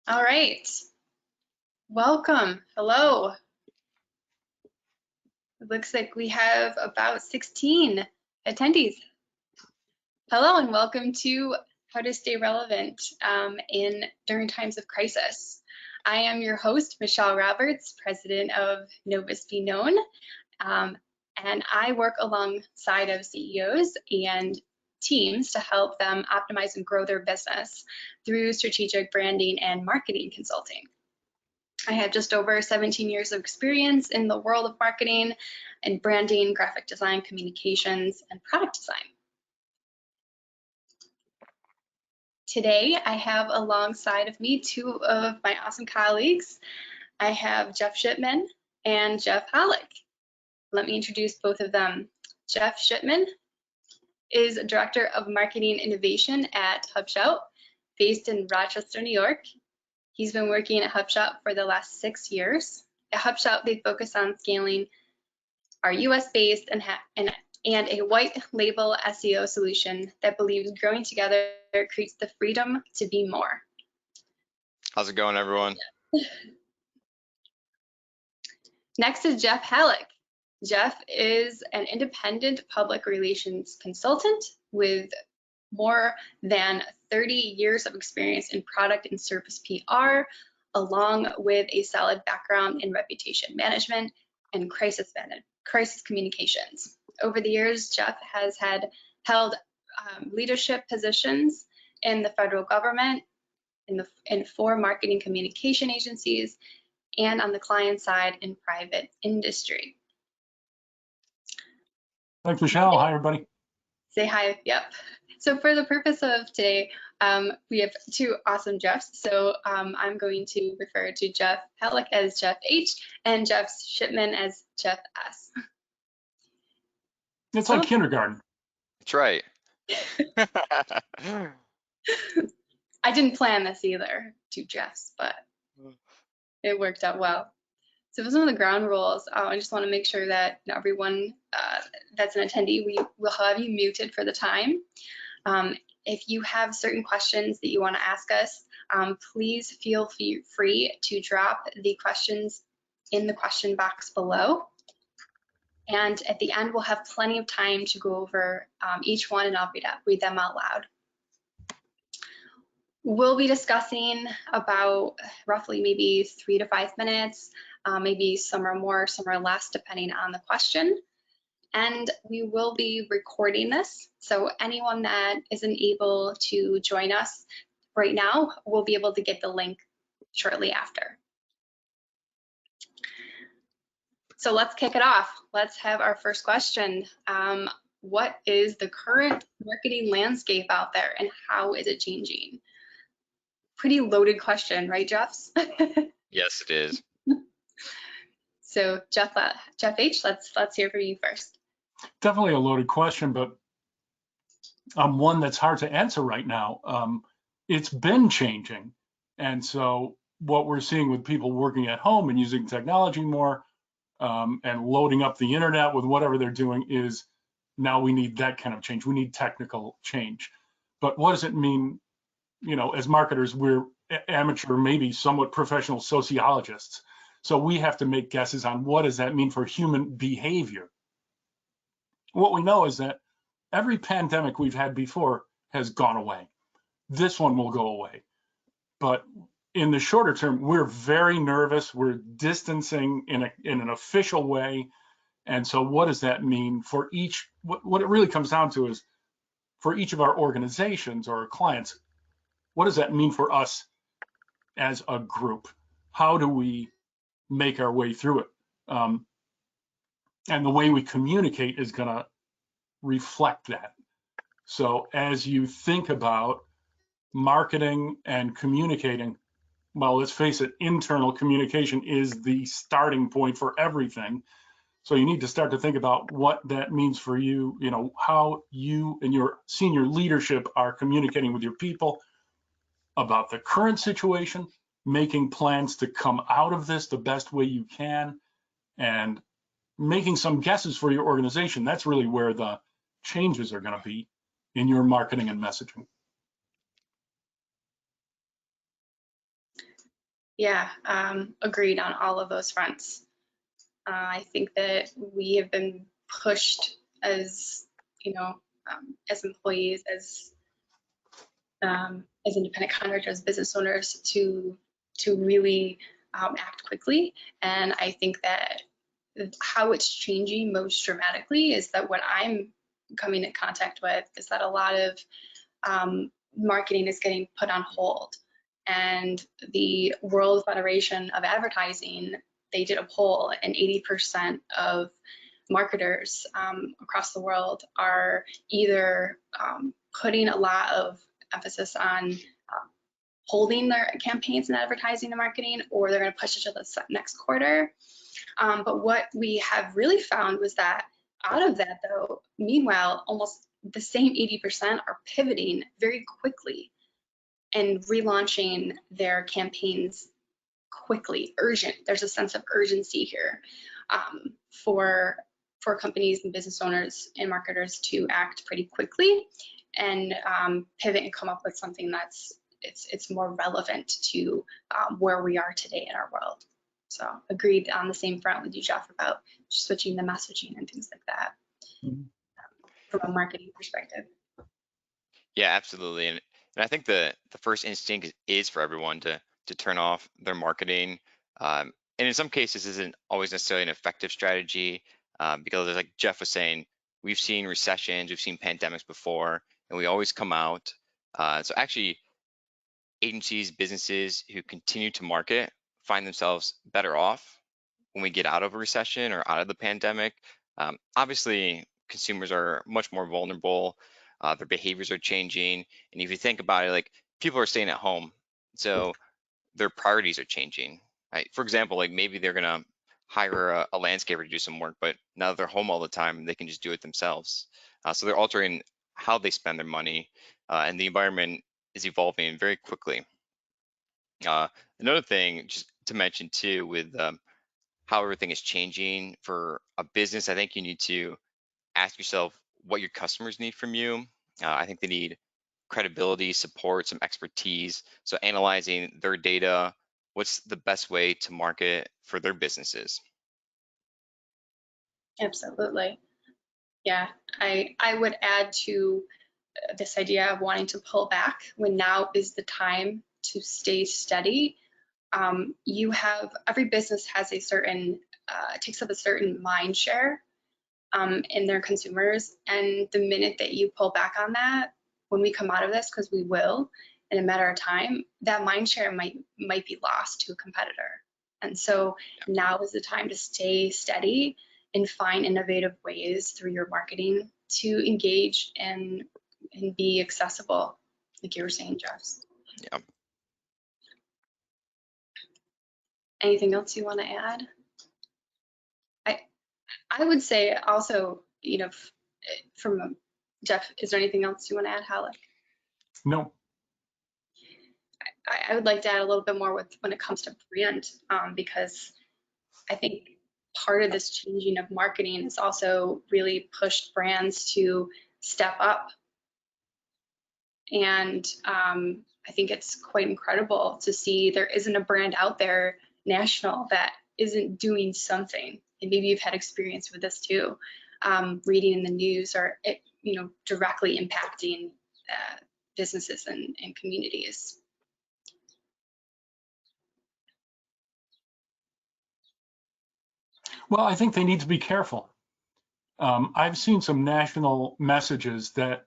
All right. Welcome. Hello. It looks like we have about 16 attendees. Hello and welcome to How to Stay Relevant during times of crisis. I am your host, Michelle Roberts, president of Novus Be Known, and I work alongside of CEOs and teams to help them optimize and grow their business through strategic branding and marketing consulting. I have just over 17 years of experience in the world of marketing and branding, graphic design, communications, and product design. Today, I have alongside of me two of my awesome colleagues. I have Jeff Shipman and Jeff Halik. Let me introduce both of them. Jeff Shipman is Director of Marketing Innovation at Hubshout, based in Rochester, New York. He's been working at Hubshout for the last 6 years. At Hubshout, they focus on scaling our US-based and a white label SEO solution that believes growing together creates the freedom to be more. How's it going, everyone? Next is Jeff Halik. Jeff is an independent public relations consultant with more than 30 years of experience in product and service PR, along with a solid background in reputation management and crisis communications. Over the years, Jeff has held leadership positions in the federal government, in 4 marketing communication agencies, and on the client side in private industry. Thanks, Michelle. Hi, everybody. Say hi. Yep. So for the purpose of today, we have 2 awesome Jeffs. So I'm going to refer to Jeff Halik as Jeff H and Jeff Shipman as Jeff S. It's like kindergarten. That's right. I didn't plan this either, 2 Jeffs, but it worked out well. So for some of the ground rules, I just want to make sure that everyone that's an attendee, we will have you muted for the time. If you have certain questions that you want to ask us, please feel free to drop the questions in the question box below. And at the end, we'll have plenty of time to go over each one, and I'll read them out loud. We'll be discussing about roughly maybe 3 to 5 minutes, maybe some are more, some are less, depending on the question. And we will be recording this, so anyone that isn't able to join us right now will be able to get the link shortly after. So let's kick it off. Let's have our first question. What is the current marketing landscape out there and how is it changing? Pretty loaded question, right, Jeffs? Yes, it is. So Jeff H, let's hear from you first. Definitely a loaded question, but one that's hard to answer right now. It's been changing. And so what we're seeing with people working at home and using technology more and loading up the internet with whatever they're doing is now we need that kind of change. We need technical change. But what does it mean? You know, as marketers, we're amateur, maybe somewhat professional sociologists. So we have to make guesses on what does that mean for human behavior. What we know is that every pandemic we've had before has gone away. This one will go away. But in the shorter term, we're very nervous. We're distancing in an official way. And so what does that mean for each, what it really comes down to is for each of our organizations or our clients, what does that mean for us as a group? How do we make our way through it? And the way we communicate is going to reflect that. So as you think about marketing and communicating, well, let's face it, internal communication is the starting point for everything. So you need to start to think about what that means for you, you know, how you and your senior leadership are communicating with your people about the current situation, making plans to come out of this the best way you can, and making some guesses for your organization. That's really where the changes are going to be in your marketing and messaging. Yeah, agreed on all of those fronts. I think that we have been pushed as, as employees, as independent contractors, business owners, to really act quickly. And I think that how it's changing most dramatically is that what I'm coming in contact with is that a lot of marketing is getting put on hold. And the World Federation of Advertising, they did a poll, and 80% of marketers across the world are either putting a lot of emphasis on holding their campaigns and advertising and marketing, or they're going to push it to the next quarter. But what we have really found was that out of that, though, meanwhile, almost the same 80% are pivoting very quickly and relaunching their campaigns quickly, urgent. There's a sense of urgency here for companies and business owners and marketers to act pretty quickly and pivot and come up with something that's it's more relevant to where we are today in our world. So agreed on the same front with you, Jeff, about switching the messaging and things like that from a marketing perspective. Yeah, absolutely. And I think the first instinct is for everyone to turn off their marketing. And in some cases, isn't always necessarily an effective strategy because, like Jeff was saying, we've seen recessions, we've seen pandemics before, and we always come out. So actually, agencies, businesses who continue to market find themselves better off when we get out of a recession or out of the pandemic. Obviously, consumers are much more vulnerable. Their behaviors are changing. And if you think about it, like people are staying at home, so their priorities are changing, right? For example, like maybe they're gonna hire a landscaper to do some work, but now that they're home all the time, they can just do it themselves. So they're altering how they spend their money, and the environment is evolving very quickly. Another thing just to mention too, with how everything is changing for a business, I think you need to ask yourself what your customers need from you. I think they need credibility, support, some expertise. So analyzing their data, what's the best way to market for their businesses? Absolutely. Yeah, I would add to this idea of wanting to pull back when now is the time to stay steady. Every business has a certain, takes up a certain mind share in their consumers. And the minute that you pull back on that, when we come out of this, because we will in a matter of time, that mind share might be lost to a competitor. And so now is the time to stay steady and find innovative ways through your marketing to engage and be accessible, like you were saying, Jeff. Yeah. Anything else you want to add? I would say also, from Jeff, is there anything else you want to add, Halik? No. I would like to add a little bit more when it comes to brand, because I think part of this changing of marketing has also really pushed brands to step up. And I think it's quite incredible to see there isn't a brand out there national that isn't doing something. And maybe you've had experience with this too, reading in the news or directly impacting businesses and communities. Well, I think they need to be careful. I've seen some national messages that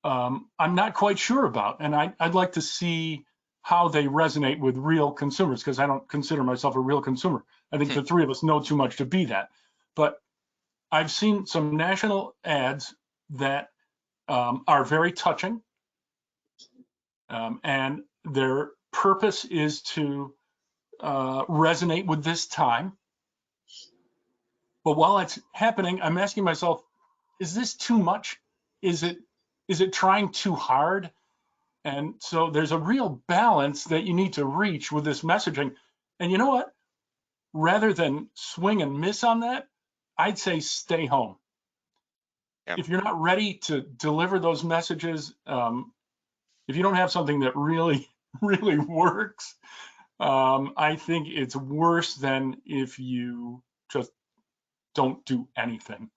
I'm not quite sure about, and I'd like to see how they resonate with real consumers, because I don't consider myself a real consumer. I think the three of us know too much to be that. But I've seen some national ads that are very touching, and their purpose is to resonate with this time. But while it's happening, I'm asking myself, is this too much? Is it trying too hard? And so there's a real balance that you need to reach with this messaging. And you know what? Rather than swing and miss on that, I'd say stay home. Yeah. If you're not ready to deliver those messages, if you don't have something that really, really works, I think it's worse than if you just don't do anything.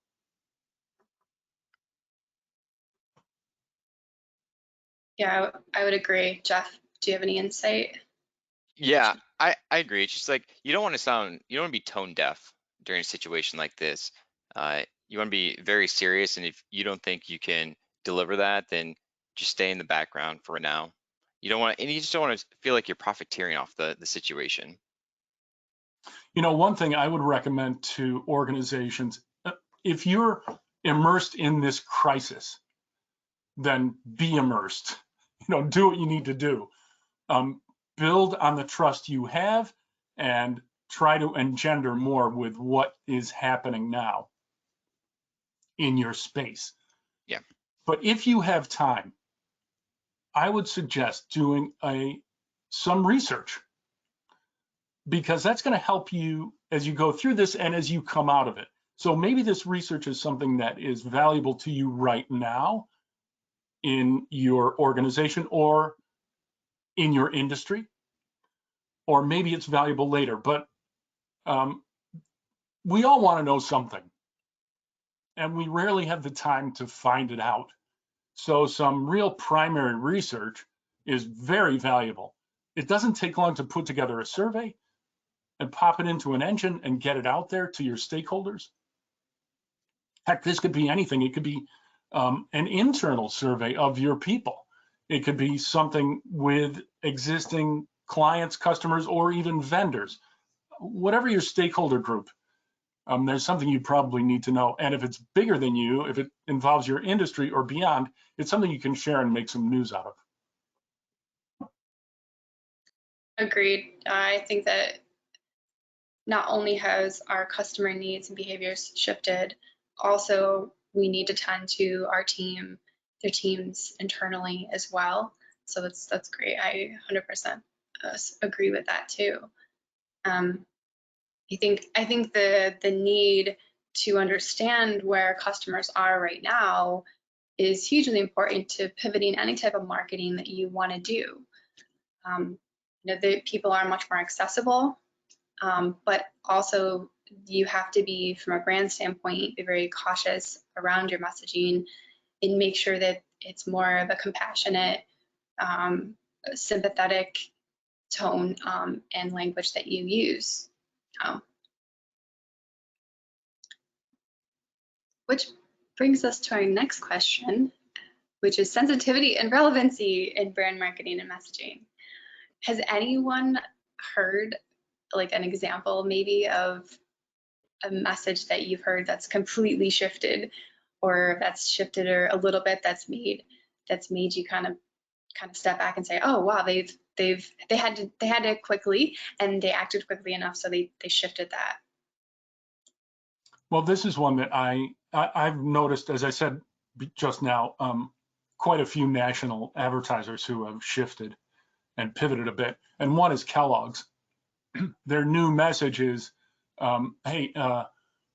Yeah, I would agree. Jeff, do you have any insight? Yeah, I agree. It's just like you don't want to be tone deaf during a situation like this. You want to be very serious, and if you don't think you can deliver that, then just stay in the background for now. You don't want, and you just don't want to feel like you're profiteering off the situation. You know, one thing I would recommend to organizations, if you're immersed in this crisis, then be immersed. You know, do what you need to do. Build on the trust you have and try to engender more with what is happening now in your space. Yeah. But if you have time, I would suggest doing some research, because that's going to help you as you go through this and as you come out of it. So maybe this research is something that is valuable to you right now in your organization or in your industry, or maybe it's valuable later. But we all want to know something, and we rarely have the time to find it out. So some real primary research is very valuable. It doesn't take long to put together a survey and pop it into an engine and get it out there to your stakeholders. Heck, this could be anything. It could be an internal survey of your people. It could be something with existing clients, customers, or even vendors. Whatever your stakeholder group, there's something you probably need to know. And if it's bigger than you, if it involves your industry or beyond, it's something you can share and make some news out of. Agreed. I think that not only has our customer needs and behaviors shifted, also we need to tend to our team, their teams internally as well. So that's great. I 100% agree with that too. I think the need to understand where customers are right now is hugely important to pivoting any type of marketing that you want to do. The people are much more accessible, but also you have to be, from a brand standpoint, be very cautious around your messaging and make sure that it's more of a compassionate, sympathetic tone and language that you use. Which brings us to our next question, which is sensitivity and relevancy in brand marketing and messaging. Has anyone heard like an example maybe of a message that you've heard that's completely shifted, or that's shifted or a little bit that's made you kind of step back and say, oh wow, they had to quickly, and they acted quickly enough, so they shifted that? Well, this is one that I've noticed, as I said just now, quite a few national advertisers who have shifted and pivoted a bit. And one is Kellogg's. Their new message is, hey,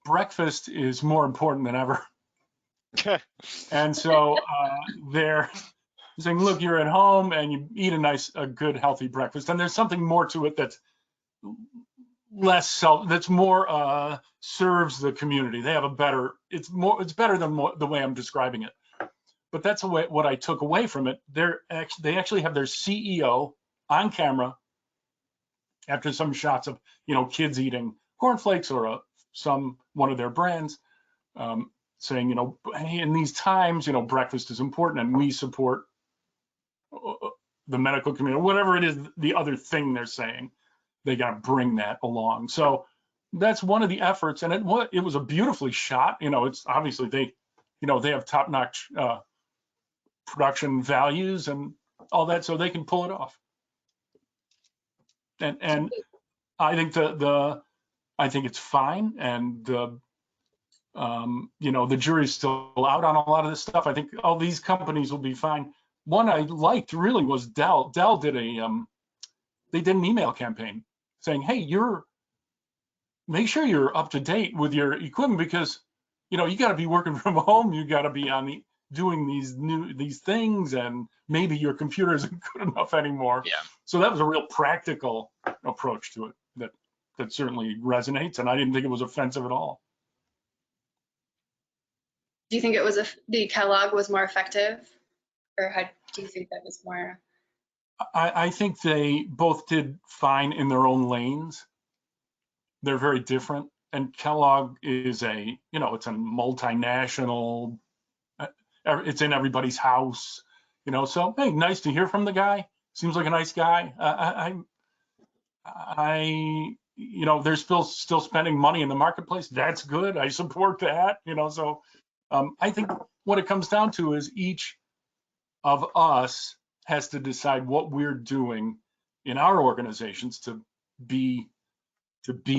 breakfast is more important than ever. And so they're saying, look, you're at home and you eat a good, healthy breakfast. And there's something more to it that's that's more serves the community. They have a better, it's better than the way I'm describing it. But that's what I took away from it. They actually have their CEO on camera after some shots of, kids eating cornflakes or one of their brands, saying, hey, in these times, breakfast is important and we support the medical community, whatever it is, the other thing they're saying. They got to bring that along. So that's one of the efforts, and it was a beautifully shot. It's obviously they have top-notch production values and all that, so they can pull it off. And I think I think it's fine, and the jury's still out on a lot of this stuff. I think all these companies will be fine. One I liked really was Dell. Dell did they did an email campaign saying, hey, make sure you're up to date with your equipment, because you got to be working from home, you got to be doing these things, and maybe your computer isn't good enough anymore. Yeah. So that was a real practical approach to it that certainly resonates, and I didn't think it was offensive at all. Do you think it was the Kellogg was more effective, or how do you think that was more? I think they both did fine in their own lanes. They're very different, and Kellogg is it's a multinational. It's in everybody's house, So hey, nice to hear from the guy. Seems like a nice guy. They're still spending money in the marketplace. That's good. I support that. So I think what it comes down to is each of us has to decide what we're doing in our organizations to be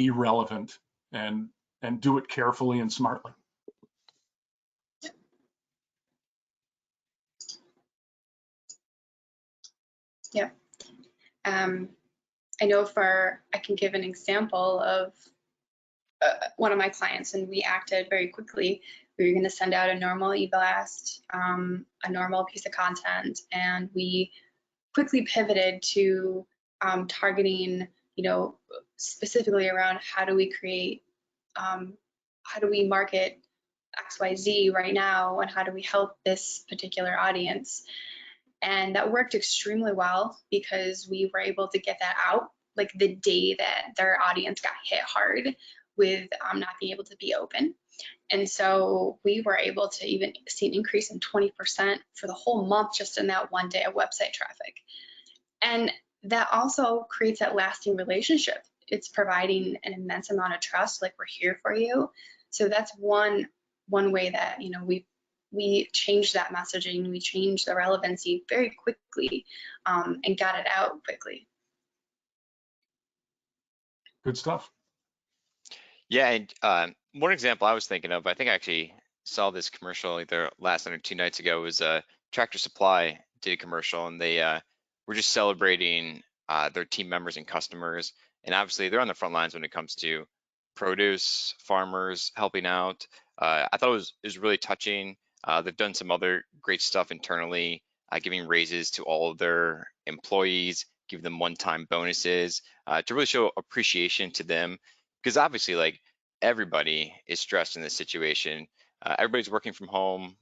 relevant and do it carefully and smartly. Yeah. I know I can give an example of one of my clients, and we acted very quickly. We were going to send out a normal e-blast, a normal piece of content, and we quickly pivoted to targeting, specifically around how do we create, how do we market XYZ right now, and how do we help this particular audience. And that worked extremely well because we were able to get that out like the day that their audience got hit hard with not being able to be open. And so we were able to even see an increase in 20% for the whole month just in that one day of website traffic. And that also creates that lasting relationship. It's providing an immense amount of trust, like we're here for you. So that's one way that we changed that messaging, we changed the relevancy very quickly, and got it out quickly. Good stuff. Yeah, and one example I was thinking of, I think I actually saw this commercial either last night or 2 nights ago, was Tractor Supply did a commercial, and they were just celebrating their team members and customers. And obviously they're on the front lines when it comes to produce, farmers, helping out. I thought it was really touching. They've done some other great stuff internally, giving raises to all of their employees, give them one-time bonuses to really show appreciation to them. Because obviously, like, everybody is stressed in this situation. Everybody's working from home.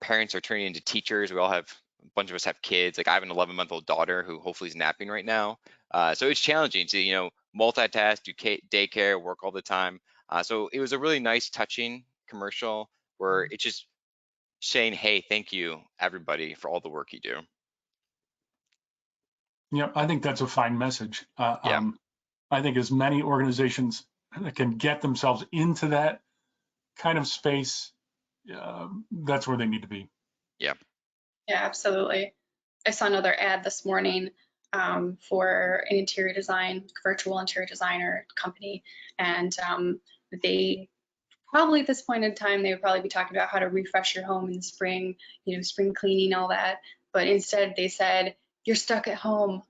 Parents are turning into teachers. A bunch of us have kids. Like, I have an 11-month-old daughter who hopefully is napping right now. So it's challenging to, multitask, do daycare, work all the time. So it was a really nice, touching commercial where it's just saying, hey, thank you, everybody, for all the work you do. Yeah, I think that's a fine message. Yeah. I think as many organizations that can get themselves into that kind of space, that's where they need to be. Yeah. Yeah, absolutely. I saw another ad this morning for an virtual interior designer company, and they probably at this point in time, they would probably be talking about how to refresh your home in the spring, spring cleaning, all that. But instead they said, you're stuck at home.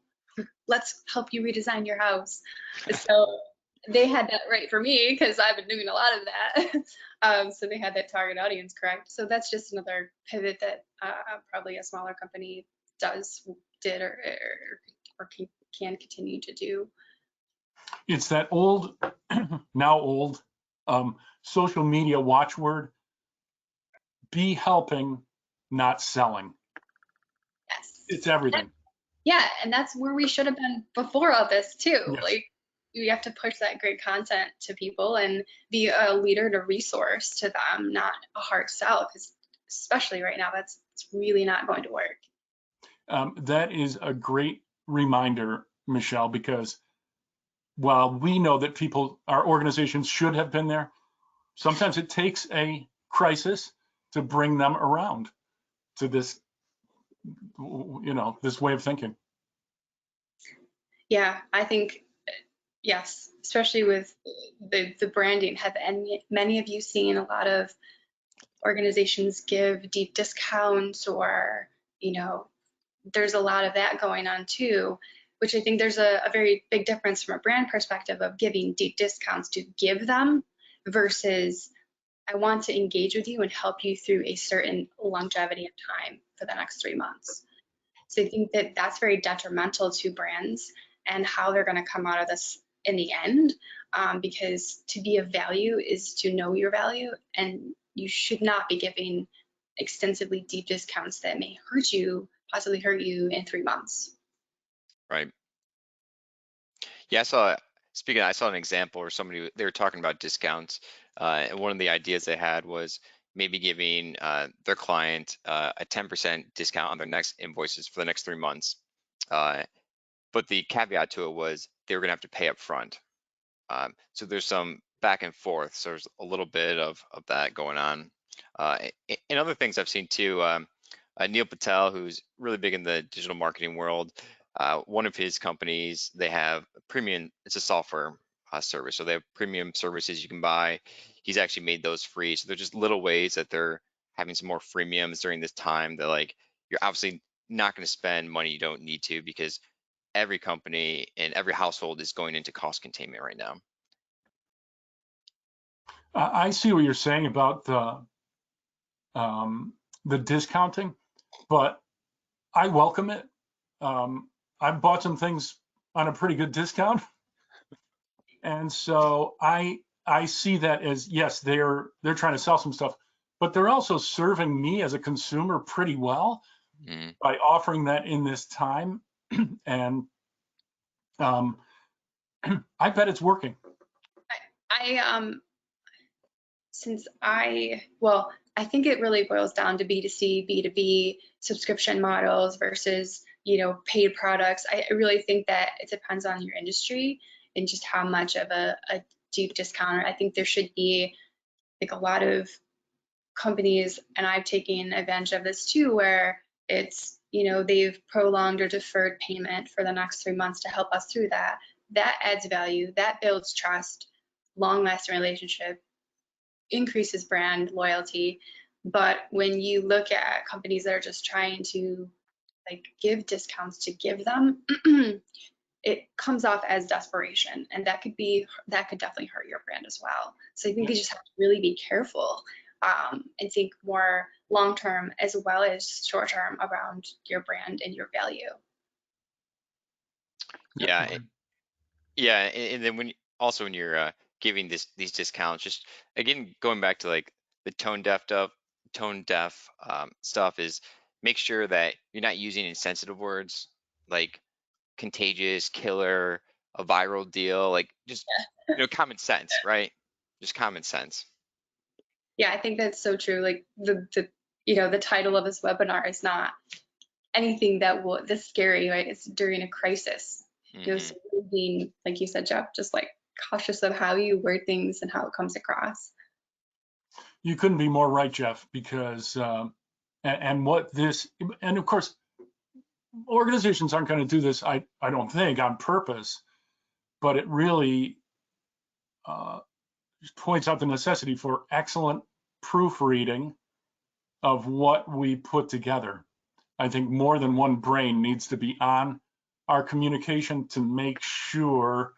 Let's help you redesign your house. So they had that right for me because I've been doing a lot of that. So they had that target audience correct. So that's just another pivot that probably a smaller company did or can continue to do. It's that old, now old, social media watchword: be helping, not selling. Yes. It's everything. Yeah, and that's where we should have been before all this too. Yes. Like, we have to push that great content to people and be a leader and a resource to them, not a hard sell, because especially right now, it's really not going to work. That is a great reminder, Michelle, because while we know that our organizations should have been there, sometimes it takes a crisis to bring them around to this, this way of thinking. Yeah, I think, yes, especially with the branding. Have many of you seen a lot of organizations give deep discounts, or, there's a lot of that going on too, which I think there's a very big difference from a brand perspective of giving deep discounts to give them versus I want to engage with you and help you through a certain longevity of time for the next 3 months. So I think that that's very detrimental to brands and how they're going to come out of this in the end, because to be of value is to know your value, and you should not be giving extensively deep discounts that may hurt you, possibly hurt you in 3 months. Right. Yeah, I saw an example where they were talking about discounts, and one of the ideas they had was maybe giving their client a 10% discount on their next invoices for the next 3 months. But the caveat to it was they were going to have to pay up front. So there's some back and forth. So there's a little bit of that going on. And other things I've seen too, Neil Patel, who's really big in the digital marketing world, one of his companies, they have premium, it's a software service. So they have premium services you can buy. He's actually made those free. So they're just little ways that they're having some more freemiums during this time that, like, you're obviously not going to spend money you don't need to, because every company and every household is going into cost containment right now. I see what you're saying about the discounting, but I welcome it. I've bought some things on a pretty good discount, and so I see that as, yes, they're trying to sell some stuff, but they're also serving me as a consumer pretty well by offering that in this time, and I bet it's working. I think it really boils down to B2C, B2B subscription models versus, paid products. I really think that it depends on your industry and just how much of a deep discount. I think there should be, like, a lot of companies, and I've taken advantage of this too, where it's, they've prolonged or deferred payment for the next 3 months to help us through that. That adds value, that builds trust, long-lasting relationship, increases brand loyalty. But when you look at companies that are just trying to, like, give discounts to give them, it comes off as desperation, and that could definitely hurt your brand as well. So I think you just have to really be careful and think more long-term as well as short-term around your brand and your value. Yeah, and then when you're giving these discounts, just again going back to, like, the tone deaf stuff, is make sure that you're not using insensitive words like contagious, killer, a viral deal, like, just common sense, right? Just common sense. Yeah, I think that's so true. Like, the title of this webinar is not anything that's scary, right? It's during a crisis. So being, like you said, Jeff, just, like, cautious of how you word things and how it comes across. You couldn't be more right, Jeff, because and of course, organizations aren't going to do this, I don't think, on purpose, but it really points out the necessity for excellent proofreading of what we put together. I think more than one brain needs to be on our communication to make sure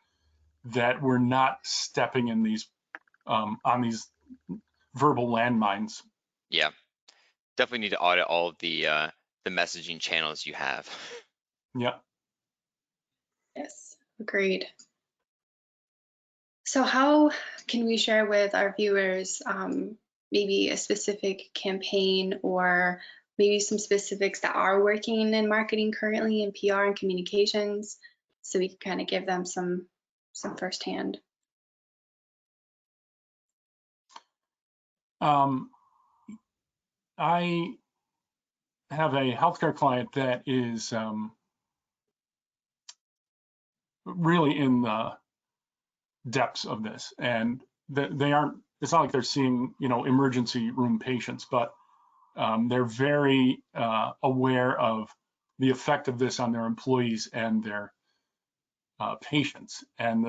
that we're not stepping in these on these verbal landmines. Yeah, definitely need to audit all of the messaging channels you have. Yeah. Yes, agreed. So how can we share with our viewers maybe a specific campaign, or maybe some specifics that are working in marketing currently in PR and communications, so we can kind of give them some firsthand? I have a healthcare client that is really in the depths of this, and they aren't, it's not like they're seeing, emergency room patients, but they're very aware of the effect of this on their employees and their patients, and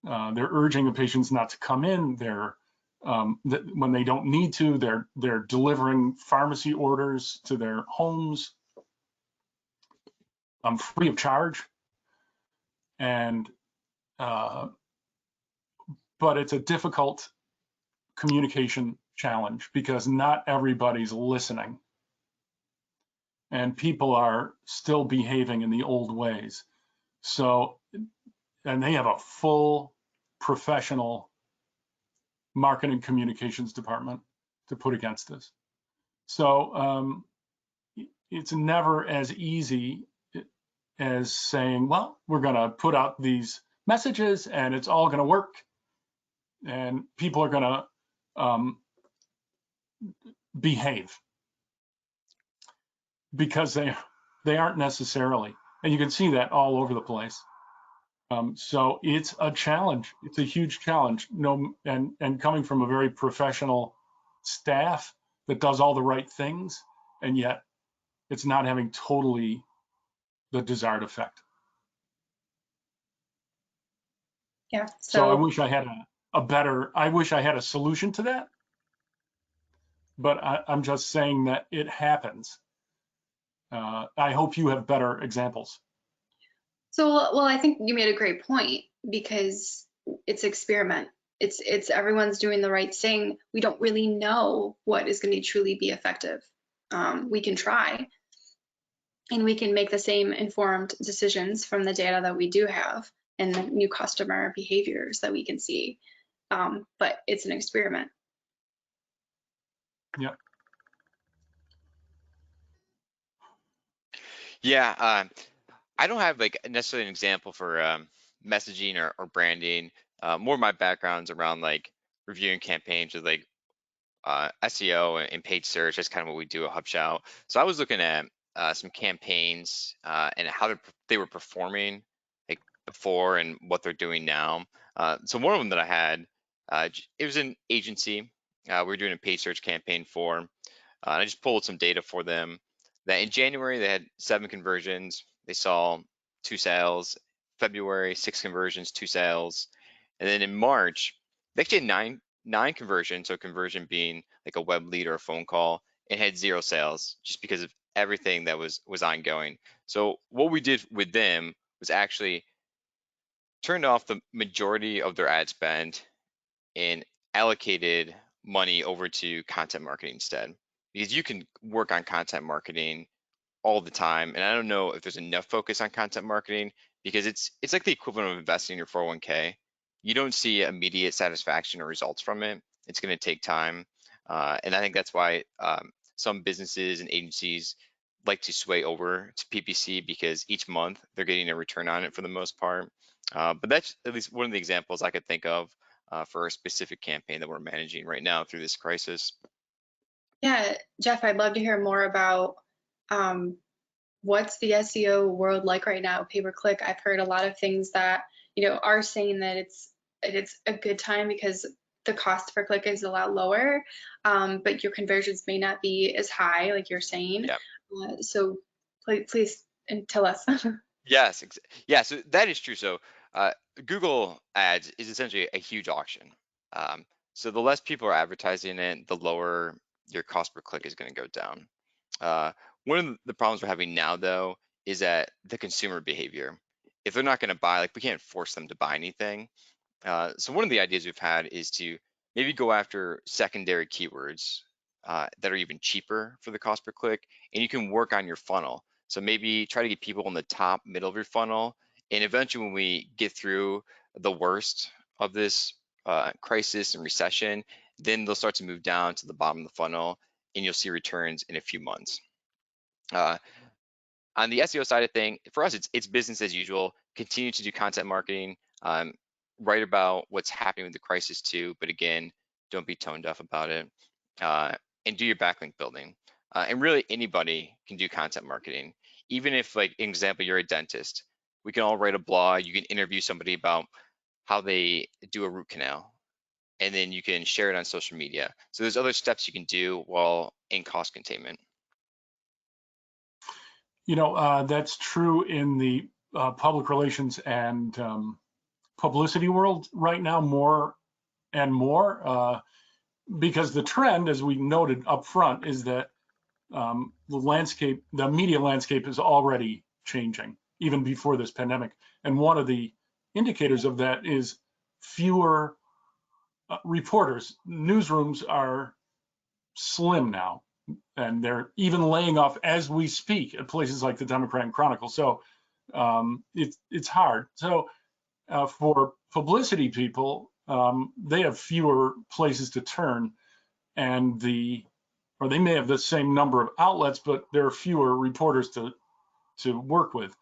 they're urging the patients not to come in. They're when they don't need to, they're delivering pharmacy orders to their homes free of charge, and but it's a difficult communication challenge because not everybody's listening. And people are still behaving in the old ways. So, and they have a full professional marketing communications department to put against this. So it's never as easy as saying, well, we're going to put out these messages and it's all going to work. And people are going to behave, because they aren't necessarily. And you can see that all over the place. So it's a challenge. It's a huge challenge. And coming from a very professional staff that does all the right things, and yet it's not having totally the desired effect. Yeah. So I wish I had I wish I had a solution to that. But I'm just saying that it happens. I hope you have better examples. So, well, I think you made a great point, because it's experiment. It's everyone's doing the right thing. We don't really know what is going to truly be effective. We can try, and we can make the same informed decisions from the data that we do have and the new customer behaviors that we can see. But it's an experiment. Yep. Yeah, I don't have like necessarily an example for messaging or branding. More of my background's around like reviewing campaigns with like SEO and paid search. That's kind of what we do at Hubshout. So I was looking at some campaigns and how they were performing like before and what they're doing now. So one of them that I had, it was an agency we were doing a paid search campaign for. And I just pulled some data for them that in January they had 7 conversions. They saw 2 sales. February, 6 conversions, 2 sales. And then in March, they actually had 9 conversions, so conversion being like a web lead or a phone call, and had 0 sales just because of everything that was ongoing. So what we did with them was actually turned off the majority of their ad spend and allocated money over to content marketing instead, because you can work on content marketing all the time. And I don't know if there's enough focus on content marketing, because it's like the equivalent of investing in your 401k. You don't see immediate satisfaction or results from it. It's going to take time. And I think that's why some businesses and agencies like to sway over to PPC, because each month they're getting a return on it for the most part. But that's at least one of the examples I could think of for a specific campaign that we're managing right now through this crisis. Yeah, Jeff, I'd love to hear more about what's the SEO world like right now, pay-per-click. I've heard a lot of things that, are saying that it's a good time because the cost per click is a lot lower, but your conversions may not be as high, like you're saying. Yep. So please tell us. Yes, yeah, so that is true. So Google Ads is essentially a huge auction. So the less people are advertising it, the lower your cost per click is going to go down. One of the problems we're having now, though, is that the consumer behavior. If they're not going to buy, like we can't force them to buy anything. So one of the ideas we've had is to maybe go after secondary keywords that are even cheaper for the cost per click, and you can work on your funnel. So maybe try to get people in the top middle of your funnel, and eventually when we get through the worst of this crisis and recession, then they'll start to move down to the bottom of the funnel, and you'll see returns in a few months. On the SEO side of thing, for us, it's business as usual. Continue to do content marketing, write about what's happening with the crisis too, but again, don't be tone deaf about it, and do your backlink building. And really anybody can do content marketing. Even if, like, an example, you're a dentist, we can all write a blog, you can interview somebody about how they do a root canal, and then you can share it on social media. So there's other steps you can do while in cost containment. That's true in the public relations and publicity world right now, more and more, because the trend, as we noted up front, is that the media landscape is already changing, even before this pandemic. And one of the indicators of that is fewer reporters. Newsrooms are slim now, and they're even laying off as we speak at places like the Democrat and Chronicle. So it's hard. So for publicity people, they have fewer places to turn, and or they may have the same number of outlets, but there are fewer reporters to work with.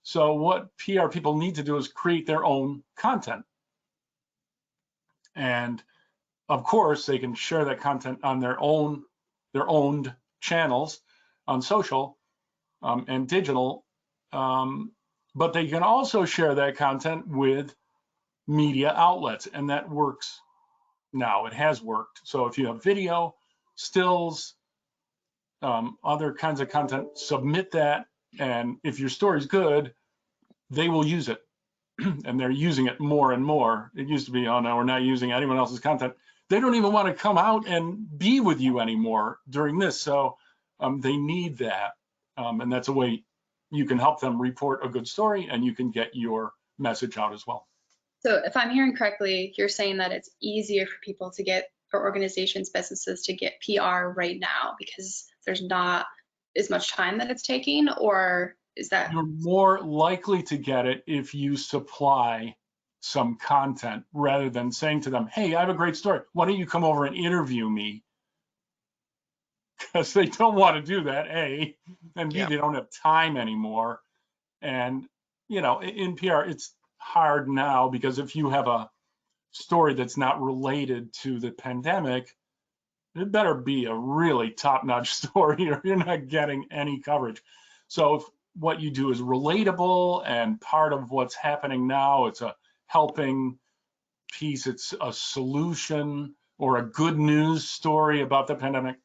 So what PR people need to do is create their own content. And of course, they can share that content on their owned channels on social and digital, but they can also share that content with media outlets, and that works now. It has worked. So if you have video, stills, other kinds of content, submit that, and if your story's good, they will use it. And they're using it more and more. It used to be, oh no, we're not using anyone else's content. They don't even want to come out and be with you anymore during this. So they need that. And that's a way you can help them report a good story, and you can get your message out as well. So if I'm hearing correctly, you're saying that it's easier for people to get, for organizations, businesses to get PR right now because there's not as much time that it's taking, or is that? You're more likely to get it if you supply some content rather than saying to them, hey, I have a great story. Why don't you come over and interview me? Because they don't want to do that, A, and B, they don't have time anymore. And, you know, in PR, it's hard now because if you have a story that's not related to the pandemic, it better be a really top-notch story or you're not getting any coverage. So if what you do is relatable and part of what's happening now, it's a helping piece, it's a solution or a good news story about the pandemic,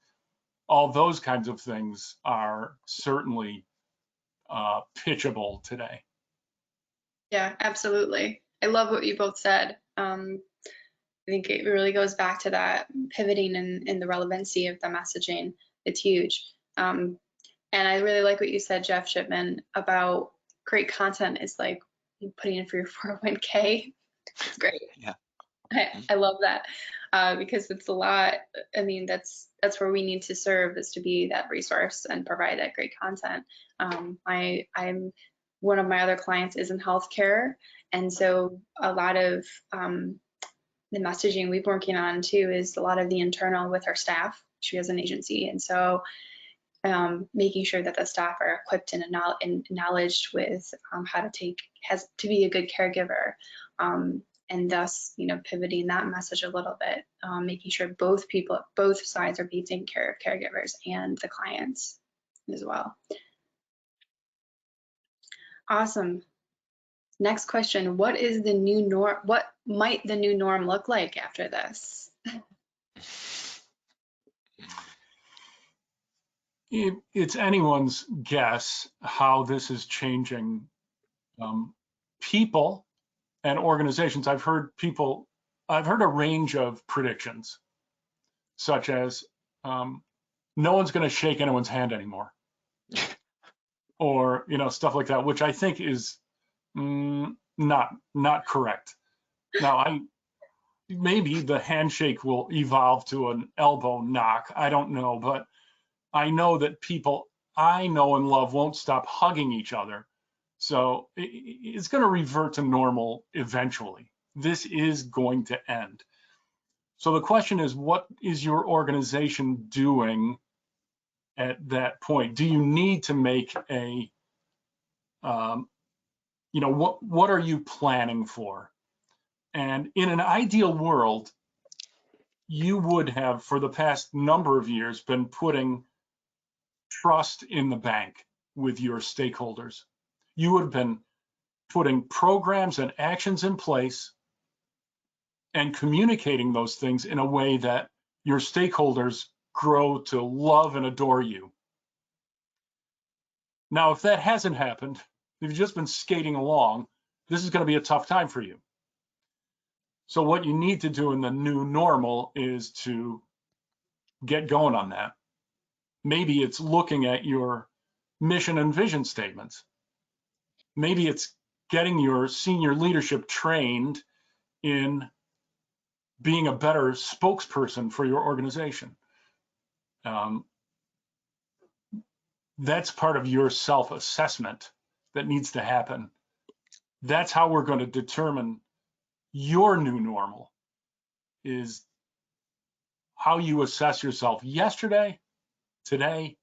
all those kinds of things are certainly pitchable today. Yeah, absolutely. I love what you both said. I think it really goes back to that pivoting in the relevancy of the messaging. It's huge. And I really like what you said, Jeff Shipman, about great content is like putting in for your 401k. It's great. Yeah. I love that because it's a lot. I mean, that's where we need to serve, is to be that resource and provide that great content. I'm one of my other clients is in healthcare, and so a lot of the messaging we've been working on too is a lot of the internal with our staff. She has an agency, and so making sure that the staff are equipped and acknowledged with how to be a good caregiver. And thus, you know, pivoting that message a little bit, making sure both sides are being taken care of, caregivers and the clients as well. Awesome. Next question, what is the new norm? What might the new norm look like after this? It's anyone's guess how this is changing people and organizations. I've heard a range of predictions, such as no one's going to shake anyone's hand anymore, or stuff like that, which I think is not correct. Now, maybe the handshake will evolve to an elbow knock. I don't know, but I know that people I know and love won't stop hugging each other. So it's going to revert to normal eventually. This is going to end. So the question is, what is your organization doing at that point? Do you need to make a, what are you planning for? And in an ideal world, you would have, for the past number of years, been putting trust in the bank with your stakeholders. You would have been putting programs and actions in place and communicating those things in a way that your stakeholders grow to love and adore you. Now, if that hasn't happened, if you've just been skating along, this is going to be a tough time for you. So what you need to do in the new normal is to get going on that. Maybe it's looking at your mission and vision statements. Maybe it's getting your senior leadership trained in being a better spokesperson for your organization. That's part of your self-assessment that needs to happen. That's how we're going to determine your new normal, is how you assess yourself yesterday, today,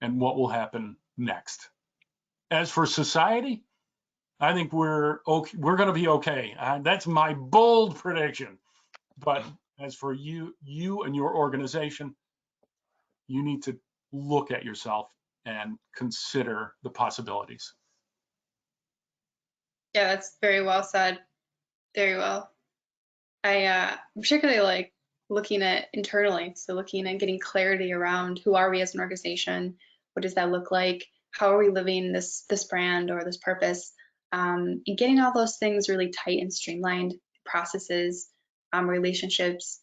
and what will happen next. As for society, I think we're okay. We're going to be okay. That's my bold prediction. But as for you and your organization, you need to look at yourself and consider the possibilities. Yeah, that's very well said. Very well. I particularly like looking at internally, so looking at getting clarity around who are we as an organization, what does that look like, how are we living this brand or this purpose, and getting all those things really tight and streamlined, processes, relationships,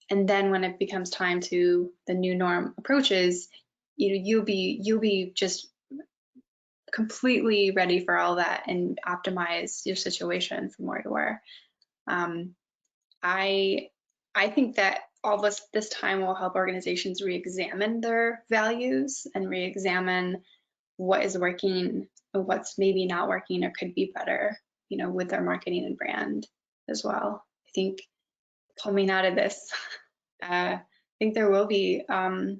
and then when it becomes time to the new norm approaches, you'll be just completely ready for all that and optimize your situation from where to where. I think that all this time will help organizations re-examine their values and re-examine what is working or what's maybe not working or could be better, with their marketing and brand as well. I think coming out of this, I think there will be, I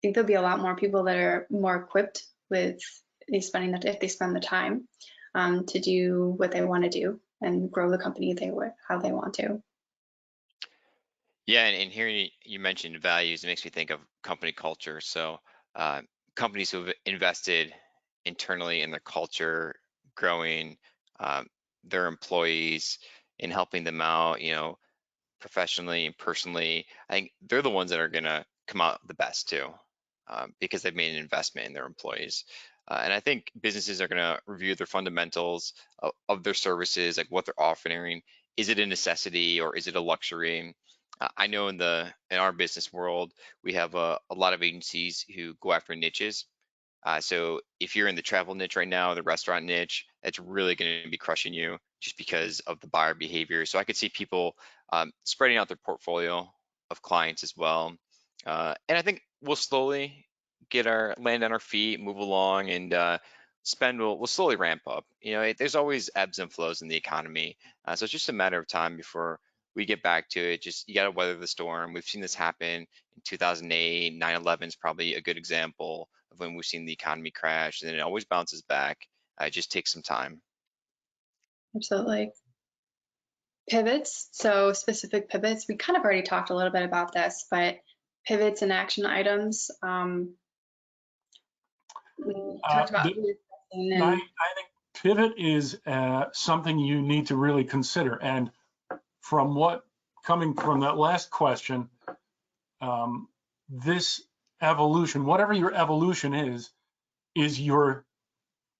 think there'll be a lot more people that are more equipped with if they spend the time to do what they want to do and grow the company how they want to. Yeah, and hearing you mentioned values, it makes me think of company culture. So companies who have invested internally in their culture, growing their employees and helping them out, professionally and personally, I think they're the ones that are going to come out the best too, because they've made an investment in their employees. And I think businesses are going to review their fundamentals of their services, like what they're offering. Is it a necessity or is it a luxury? I know in our business world, we have a lot of agencies who go after niches. So if you're in the travel niche right now, the restaurant niche, it's really going to be crushing you just because of the buyer behavior. So I could see people spreading out their portfolio of clients as well. And I think we'll slowly land on our feet, move along, and spend will slowly ramp up. There's always ebbs and flows in the economy. So it's just a matter of time before we get back to it. Just you got to weather the storm. We've seen this happen in 2008. 9/11 is probably a good example of when we've seen the economy crash, and then it always bounces back. It just takes some time. Absolutely. Pivots, so specific pivots. We kind of already talked a little bit about this, but pivots and action items. We talked about. I think pivot is something you need to really consider. And coming from that last question, this evolution, whatever your evolution is your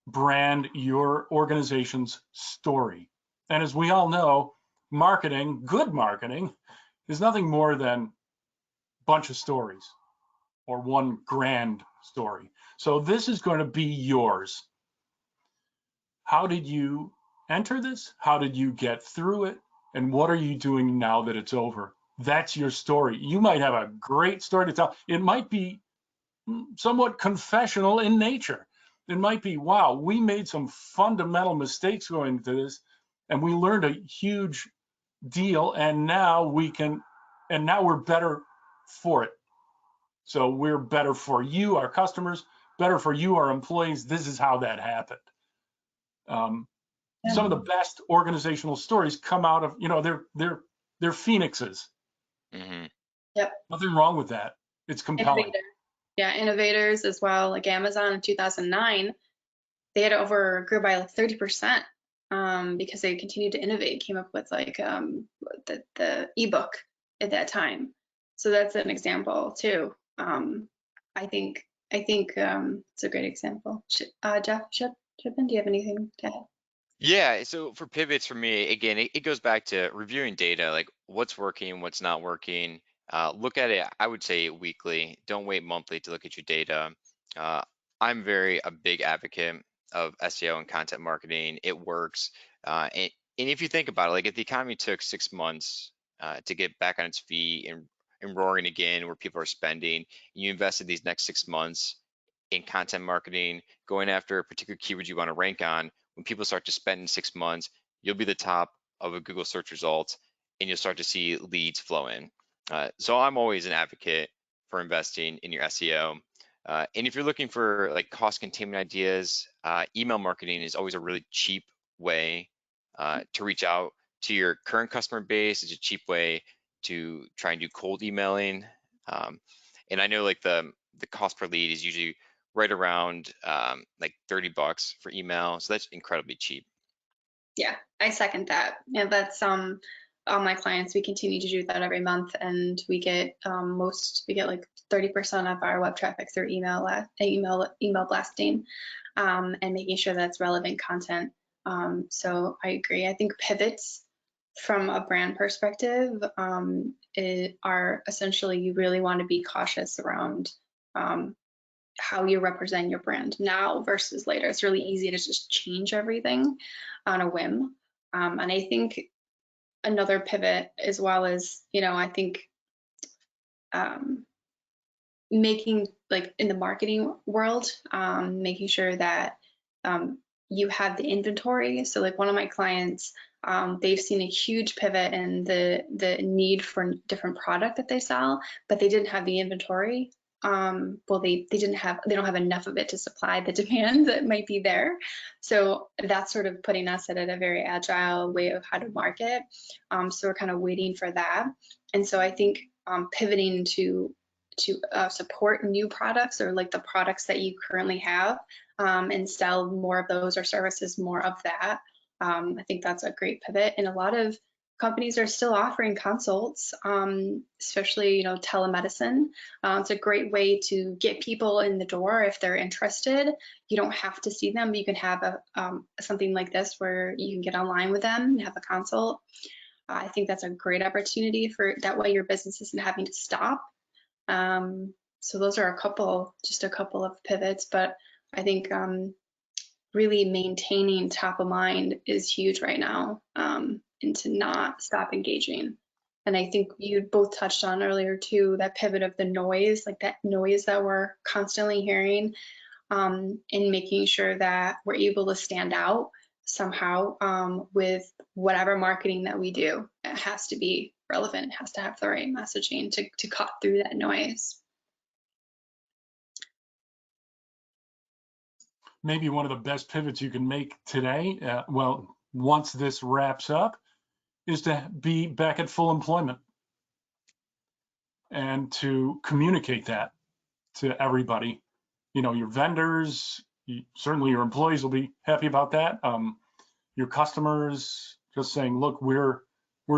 brand, your organization's story. And as we all know, good marketing, is nothing more than a bunch of stories or one grand story. So this is going to be yours. How did you enter this? How did you get through it? And what are you doing now that it's over? That's your story. You might have a great story to tell. It might be somewhat confessional in nature. It might be, wow, we made some fundamental mistakes going into this, and we learned a huge deal, and now we're better for it. So we're better for you, our customers, better for you, our employees. This is how that happened. Some of the best organizational stories come out of, they're phoenixes. Mm-hmm. Yep. Nothing wrong with that. It's compelling. Innovators as well, like Amazon in 2009, they grew by like 30% because they continued to innovate, came up with like the ebook at that time. So that's an example too. I think it's a great example. Jeff, Shipman, do you have anything to add? Yeah, so for pivots for me, again, it goes back to reviewing data, like what's working, what's not working. Look at it, I would say weekly. Don't wait monthly to look at your data. I'm a big advocate of SEO and content marketing. It works. And if you think about it, like if the economy took 6 months to get back on its feet and and roaring again, where people are spending, you invest in these next 6 months in content marketing, going after a particular keyword you want to rank on. When people start to spend in 6 months, you'll be the top of a Google search result, and you'll start to see leads flow in. So I'm always an advocate for investing in your SEO. And if you're looking for like cost containment ideas, email marketing is always a really cheap way to reach out to your current customer base. It's a cheap way to try and do cold emailing. And I know like the cost per lead is usually right around like $30 for email. So that's incredibly cheap. Yeah, I second that. Yeah, that's all my clients, we continue to do that every month, and we get like 30% of our web traffic through email blasting, and making sure that's relevant content. So I agree. I think pivots from a brand perspective are essentially, you really want to be cautious around how you represent your brand now versus later. It's really easy to just change everything on a whim. And I think another pivot, as well as, I think making, like in the marketing world, making sure that you have the inventory. So like one of my clients, they've seen a huge pivot in the need for different product that they sell, but they didn't have the inventory. Well, they don't have enough of it to supply the demand that might be there. So that's sort of putting us at a very agile way of how to market. So we're kind of waiting for that. And so I think pivoting to support new products, or like the products that you currently have, and sell more of those, or services more of that. I think that's a great pivot. And a lot of companies are still offering consults, especially, telemedicine. It's a great way to get people in the door if they're interested. You don't have to see them, but you can have something like this where you can get online with them and have a consult. I think that's a great opportunity, for that way your business isn't having to stop. So those are just a couple of pivots, but I think really maintaining top of mind is huge right now, and to not stop engaging. And I think you both touched on earlier too, that pivot of the noise, like that noise that we're constantly hearing, and making sure that we're able to stand out somehow with whatever marketing that we do. It has to be relevant, it has to have the right messaging to cut through that noise. Maybe one of the best pivots you can make today, well, once this wraps up, is to be back at full employment and to communicate that to everybody. Your vendors, certainly your employees will be happy about that. Your customers, just saying, look, we're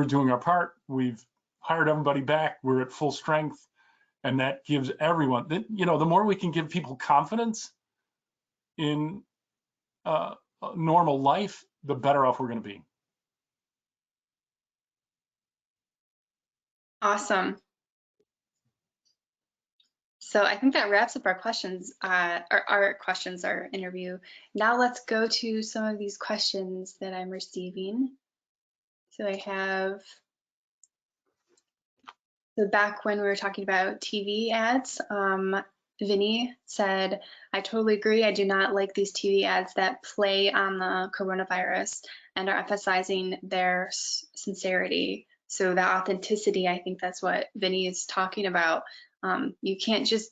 doing our part. We've hired everybody back. We're at full strength. And that gives everyone, the more we can give people confidence in normal life, the better off we're going to be. Awesome. So I think that wraps up our questions, our interview. Now let's go to some of these questions that I'm receiving. So I have, so back when we were talking about TV ads, Vinny said, I totally agree. I do not like these TV ads that play on the coronavirus and are emphasizing their sincerity. So the authenticity, I think that's what Vinny is talking about. You can't just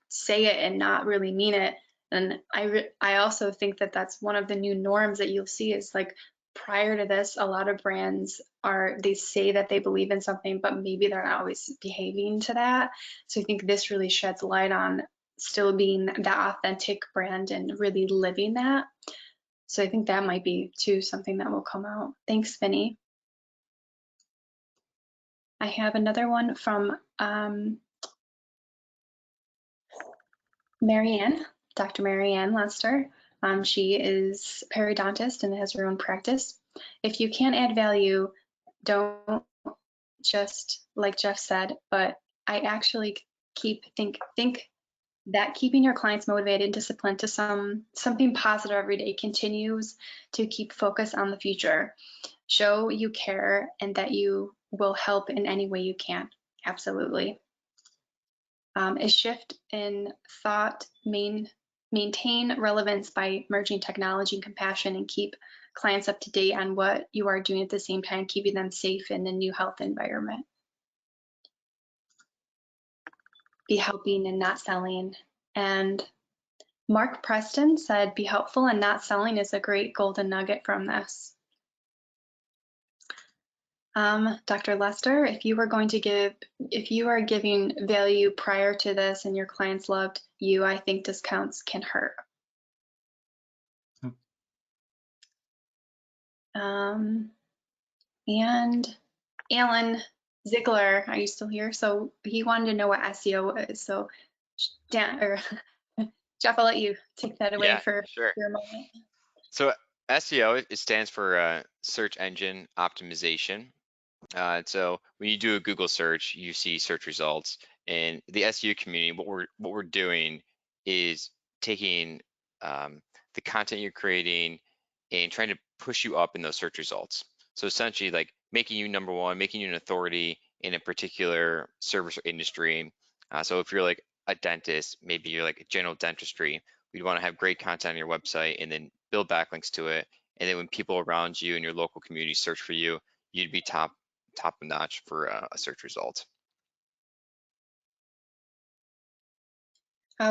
say it and not really mean it. And I also think that that's one of the new norms that you'll see, is like, prior to this, a lot of brands they say that they believe in something, but maybe they're not always behaving to that. So I think this really sheds light on still being the authentic brand and really living that. So I think that might be too something that will come out. Thanks, Vinny. I have another one from Marianne, Dr. Marianne Lester. She is a periodontist and has her own practice. If you can't add value, don't just, like Jeff said, but I actually think that keeping your clients motivated and disciplined to something positive every day continues to keep focus on the future. Show you care and that you will help in any way you can. Absolutely. A shift in thought, maintain relevance by merging technology and compassion, and keep clients up to date on what you are doing at the same time, keeping them safe in the new health environment. Be helping and not selling. And Mark Preston said, be helpful and not selling is a great golden nugget from this. Dr. Lester, if you are giving value prior to this and your clients loved you, I think discounts can hurt. And Alan Ziegler, are you still here? So he wanted to know what SEO is. So Jeff, I'll let you take that away for a moment. So SEO, it stands for search engine optimization. So when you do a Google search, you see search results. And the SEO community, what we're doing is taking the content you're creating and trying to push you up in those search results. So essentially, like making you number one, making you an authority in a particular service or industry. So if you're like a dentist, maybe you're like a general dentistry, we'd want to have great content on your website and then build backlinks to it. And then when people around you in your local community search for you, you'd be top notch for a search result.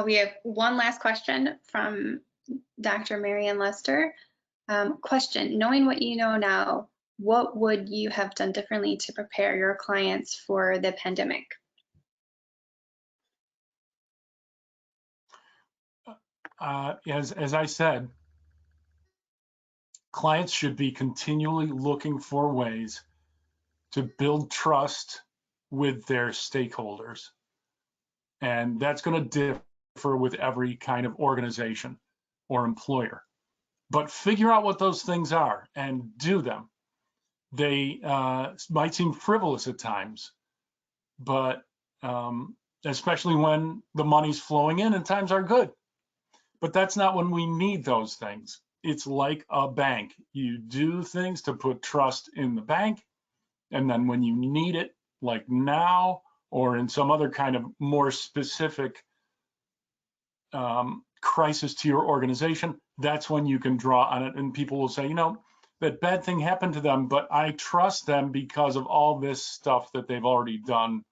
We have one last question from Dr. Marianne Lester. Question, knowing what you know now, what would you have done differently to prepare your clients for the pandemic? As I said, clients should be continually looking for ways to build trust with their stakeholders. And that's going to differ with every kind of organization or employer. But figure out what those things are and do them. They might seem frivolous at times, but especially when the money's flowing in and times are good. But that's not when we need those things. It's like a bank. You do things to put trust in the bank, and then when you need it, like now, or in some other kind of more specific crisis to your organization, that's when you can draw on it. And people will say, you know, that bad thing happened to them, but I trust them because of all this stuff that they've already done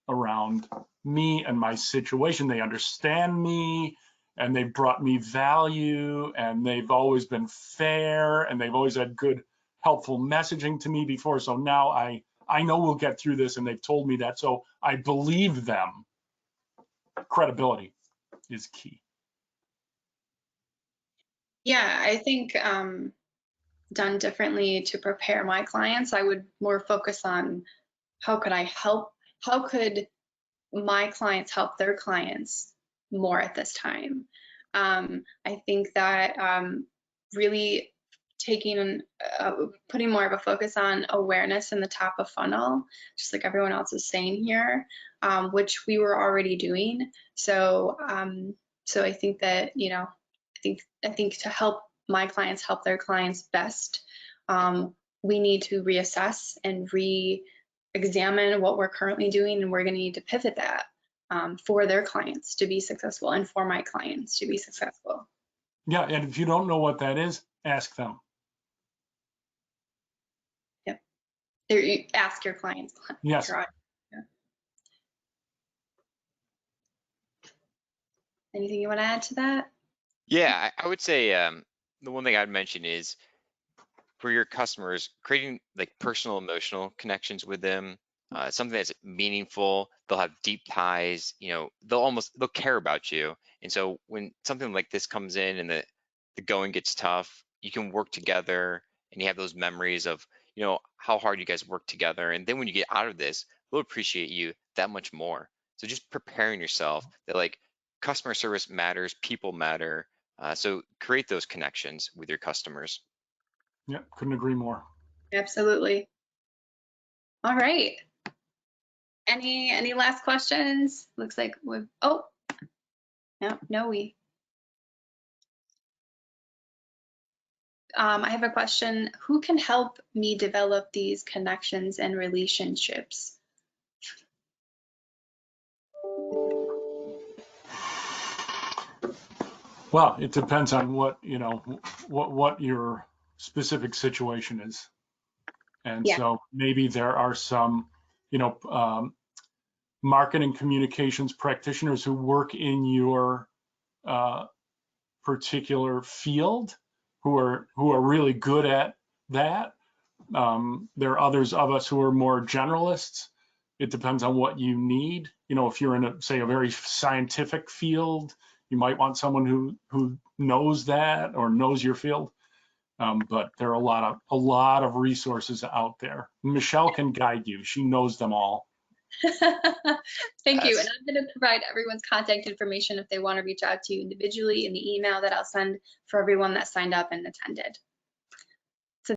around me and my situation. They understand me, and they've brought me value, and they've always been fair, and they've always had good, helpful messaging to me before. So now I know we'll get through this, and they've told me that, so I believe them. Credibility is key. Yeah, I think done differently to prepare my clients, I would more focus on how could my clients help their clients more at this time. I think that really putting more of a focus on awareness in the top of funnel, just like everyone else is saying here, which we were already doing. So I think that, you know, I think to help my clients help their clients best, we need to reassess and re-examine what we're currently doing, and we're going to need to pivot that for their clients to be successful and for my clients to be successful. Yeah, and if you don't know what that is, ask them. Yep. Ask your clients. Yes. Yeah. Anything you want to add to that? Yeah, I would say the one thing I'd mention is for your customers, creating like personal emotional connections with them, something that's meaningful. They'll have deep ties, you know, they'll care about you. And so when something like this comes in and the going gets tough, you can work together and you have those memories of, you know, how hard you guys work together. And then when you get out of this, they'll appreciate you that much more. So just preparing yourself that like customer service matters, people matter. So create those connections with your customers. Yeah, couldn't agree more. Absolutely. All right. Any last questions? Looks like we've, oh, no, I have a question. Who can help me develop these connections and relationships? Well, it depends on what, what your specific situation is. And Yeah. so maybe there are some, marketing communications practitioners who work in your particular field who are really good at that. There are others of us who are more generalists. It depends on what you need. If you're in say a very scientific field, you might want someone who knows that or knows your field. But there are a lot of resources out there. Michelle can guide you. She knows them all. Thank you. And That's- I'm going to provide everyone's contact information if they want to reach out to you individually in the email that I'll send for everyone that signed up and attended.